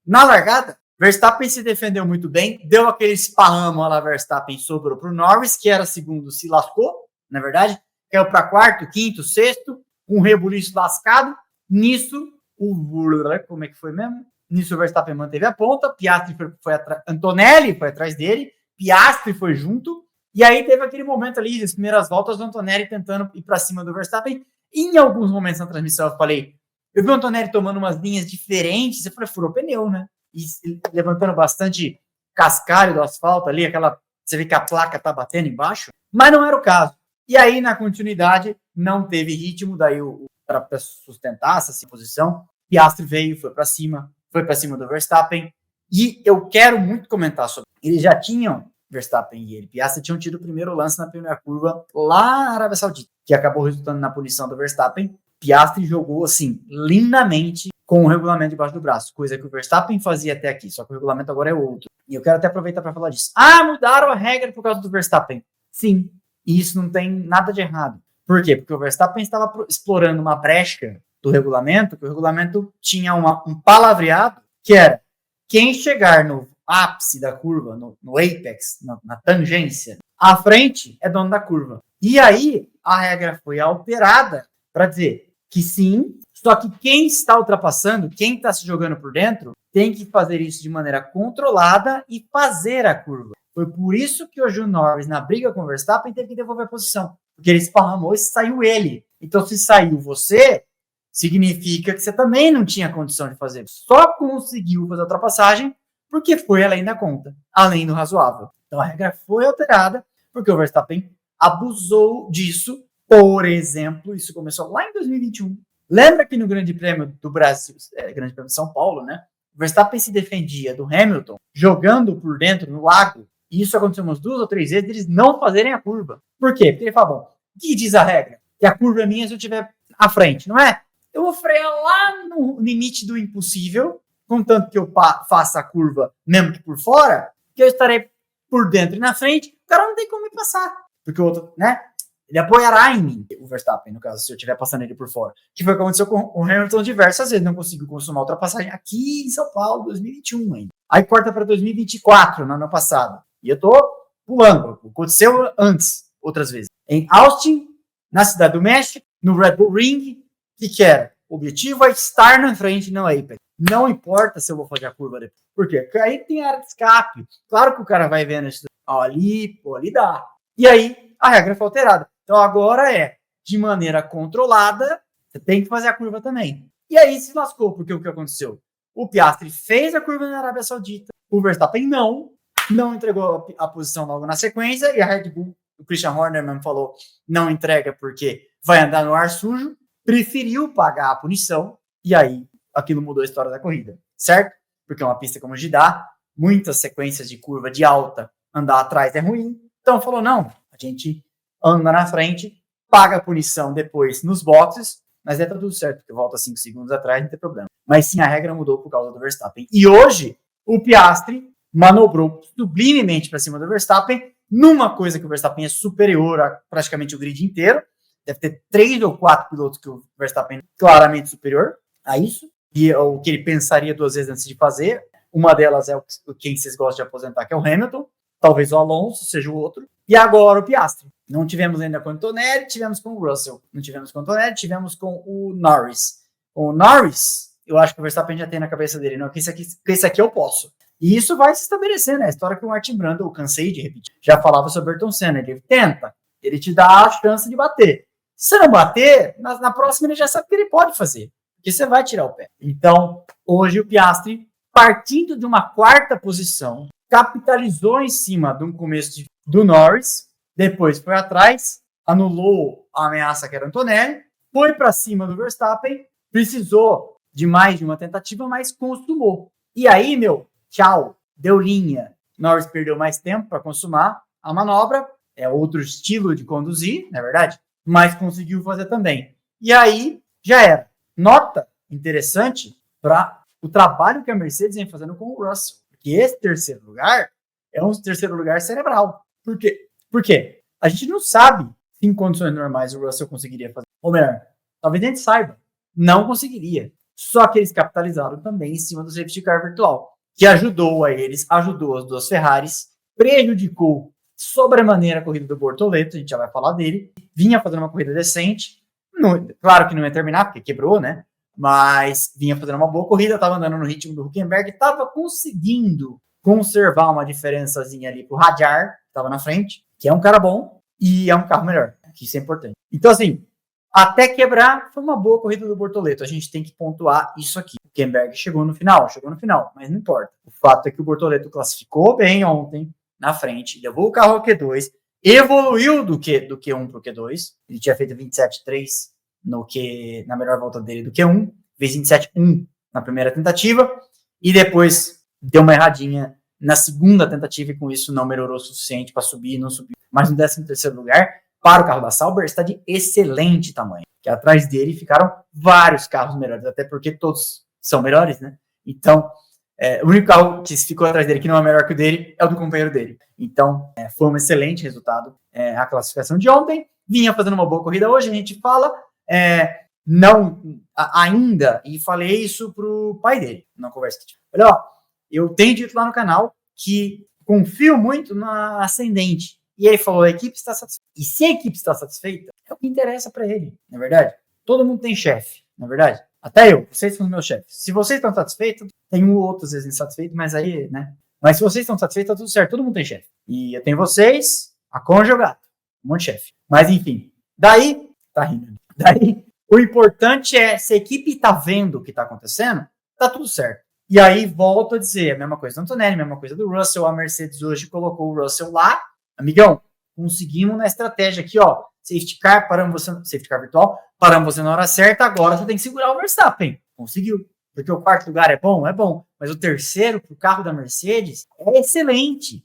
Na largada, Verstappen se defendeu muito bem, deu aquele esparramo lá, Verstappen sobrou para o Norris, que era segundo, se lascou, na verdade, caiu para quarto, quinto, sexto, um rebuliço lascado. Nisso, como é que foi mesmo? Nisso o Verstappen manteve a ponta, Piastri foi atrás, Antonelli foi atrás dele, Piastri foi junto, e aí teve aquele momento ali, as primeiras voltas, o Antonelli tentando ir para cima do Verstappen. Em alguns momentos na transmissão eu falei, eu vi o Antonelli tomando umas linhas diferentes, eu falei, furou pneu, né? E levantando bastante cascalho do asfalto ali, você vê que a placa tá batendo embaixo, mas não era o caso. E aí, na continuidade, não teve ritmo, daí para sustentar essa posição, Piastri veio, foi para cima do Verstappen, e eu quero muito comentar sobre. Eles já tinham, Verstappen e ele, Piastri tinham tido o primeiro lance na primeira curva lá na Arábia Saudita, que acabou resultando na punição do Verstappen. Piastri jogou, assim, lindamente com o regulamento debaixo do braço, coisa que o Verstappen fazia até aqui, só que o regulamento agora é outro. E eu quero até aproveitar para falar disso. Mudaram a regra por causa do Verstappen. Sim, e isso não tem nada de errado. Por quê? Porque o Verstappen estava explorando uma brecha do regulamento, que o regulamento tinha um palavreado que era quem chegar no ápice da curva, no apex, na tangência, à frente é dono da curva. E aí a regra foi alterada para dizer que sim, só que quem está ultrapassando, quem está se jogando por dentro, tem que fazer isso de maneira controlada e fazer a curva. Foi por isso que o Júnior Norris, na briga com o Verstappen, teve que devolver a posição. Porque ele esparramou e saiu ele. Então, se saiu você, significa que você também não tinha condição de fazer. Só conseguiu fazer a ultrapassagem porque foi além da conta, além do razoável. Então, a regra foi alterada porque o Verstappen abusou disso. Por exemplo, isso começou lá em 2021. Lembra que no Grande Prêmio do Brasil, Grande Prêmio de São Paulo, né? O Verstappen se defendia do Hamilton jogando por dentro no lago. E isso aconteceu umas 2 ou 3 vezes, eles não fazerem a curva. Por quê? Porque ele fala, bom, o que diz a regra? Que a curva é minha se eu estiver à frente, não é? Eu vou frear lá no limite do impossível, contanto que eu faça a curva mesmo que por fora, que eu estarei por dentro e na frente, o cara não tem como me passar. Porque o outro, né? Ele apoiará em mim, o Verstappen, no caso, se eu estiver passando ele por fora. Que foi o que aconteceu com o Hamilton diversas vezes. Não conseguiu consumar a ultrapassagem aqui em São Paulo, 2021 ainda. Aí corta para 2024, no ano passado. E eu tô pulando. Aconteceu antes, outras vezes. Em Austin, na Cidade do México, no Red Bull Ring, que era? O objetivo é estar na frente, não é apex. Não importa se eu vou fazer a curva depois. Por quê? Porque aí tem área de escape. Claro que o cara vai vendo isso. Ali dá. E aí, a regra foi alterada. Então, agora de maneira controlada, você tem que fazer a curva também. E aí se lascou, porque o que aconteceu? O Piastri fez a curva na Arábia Saudita, o Verstappen não entregou a posição logo na sequência, e a Red Bull, o Christian Horner mesmo falou, não entrega porque vai andar no ar sujo, preferiu pagar a punição, e aí aquilo mudou a história da corrida, certo? Porque é uma pista como Jeddah, muitas sequências de curva de alta, andar atrás é ruim, então falou, não, a gente anda na frente, paga a punição depois nos boxes, mas tá tudo certo, porque volta 5 segundos atrás, não tem problema. Mas sim, a regra mudou por causa do Verstappen. E hoje, o Piastri manobrou sublimemente para cima do Verstappen, numa coisa que o Verstappen é superior a praticamente o grid inteiro. Deve ter 3 ou 4 pilotos que o Verstappen é claramente superior a isso, e é o que ele pensaria 2 vezes antes de fazer. Uma delas é quem vocês gostam de aposentar, que é o Hamilton. Talvez o Alonso seja o outro. E agora o Piastri. Não tivemos ainda com o Antonelli, tivemos com o Russell. Não tivemos com o Antonelli, tivemos com o Norris. O Norris, eu acho que o Verstappen já tem na cabeça dele, não, que esse aqui eu posso. E isso vai se estabelecer, né? A história que o Martin Brundle, eu cansei de repetir, já falava sobre o Ayrton Senna. Ele tenta, ele te dá a chance de bater. Se você não bater, na próxima ele já sabe que ele pode fazer, porque você vai tirar o pé. Então, hoje o Piastri, partindo de uma 4ª posição, capitalizou em cima de um começo do Norris, depois foi atrás, anulou a ameaça que era Antonelli, foi para cima do Verstappen, precisou de mais de uma tentativa, mas consumou. E aí, tchau, deu linha. Norris perdeu mais tempo para consumar a manobra, é outro estilo de conduzir, na verdade, mas conseguiu fazer também. E aí, já era. Nota interessante para o trabalho que a Mercedes vem fazendo com o Russell. Porque esse terceiro lugar é um terceiro lugar cerebral. Por quê? Porque a gente não sabe se em condições normais o Russell conseguiria fazer. Ou melhor, talvez a gente saiba, não conseguiria. Só que eles capitalizaram também em cima do safety car virtual, que ajudou a eles, ajudou as duas Ferraris, prejudicou sobremaneira a corrida do Bortoleto, a gente já vai falar dele, vinha fazendo uma corrida decente, claro que não ia terminar, porque quebrou, né? Mas vinha fazendo uma boa corrida, estava andando no ritmo do Hülkenberg, estava conseguindo conservar uma diferençazinha ali pro Hadjar, que estava na frente, que é um cara bom e é um carro melhor, que isso é importante. Então, assim, até quebrar, foi uma boa corrida do Bortoleto. A gente tem que pontuar isso aqui. O Hülkenberg chegou no final, mas não importa. O fato é que o Bortoleto classificou bem ontem, na frente, levou o carro ao Q2, evoluiu do Q1 para o Q2. Ele tinha feito 27.3 na melhor volta dele do Q1, fez 27.1 na primeira tentativa, e depois deu uma erradinha na segunda tentativa, e com isso não melhorou o suficiente para subir, não subiu. Mas no 13º lugar, para o carro da Sauber, está de excelente tamanho, que atrás dele ficaram vários carros melhores, até porque todos são melhores, né? Então, o único carro que ficou atrás dele que não é melhor que o dele é o do companheiro dele. Então, foi um excelente resultado. A classificação de ontem vinha fazendo uma boa corrida hoje. A gente fala ainda, e falei isso pro pai dele na conversa que tive. Olha, ó, eu tenho dito lá no canal que confio muito na ascendente. E ele falou: a equipe está satisfeita. E se a equipe está satisfeita, é o que interessa para ele, na verdade. Todo mundo tem chefe, na verdade. Até eu, vocês são meus chefes. Se vocês estão satisfeitos, tem um ou outro às vezes insatisfeito, mas aí, né? Mas se vocês estão satisfeitos, tá tudo certo. Todo mundo tem chefe. E eu tenho vocês, a cônjuge e o gato. Um monte de chefe. Mas enfim, daí, tá rindo. Daí, o importante é, se a equipe tá vendo o que tá acontecendo, tá tudo certo. E aí, volto a dizer, a mesma coisa do Antonelli, a mesma coisa do Russell. A Mercedes hoje colocou o Russell lá. Amigão, conseguimos na estratégia aqui, ó. Safety car, safety car virtual, paramos você na hora certa, agora você tem que segurar o Verstappen. Conseguiu. Porque o quarto lugar é bom, mas o terceiro pro carro da Mercedes é excelente.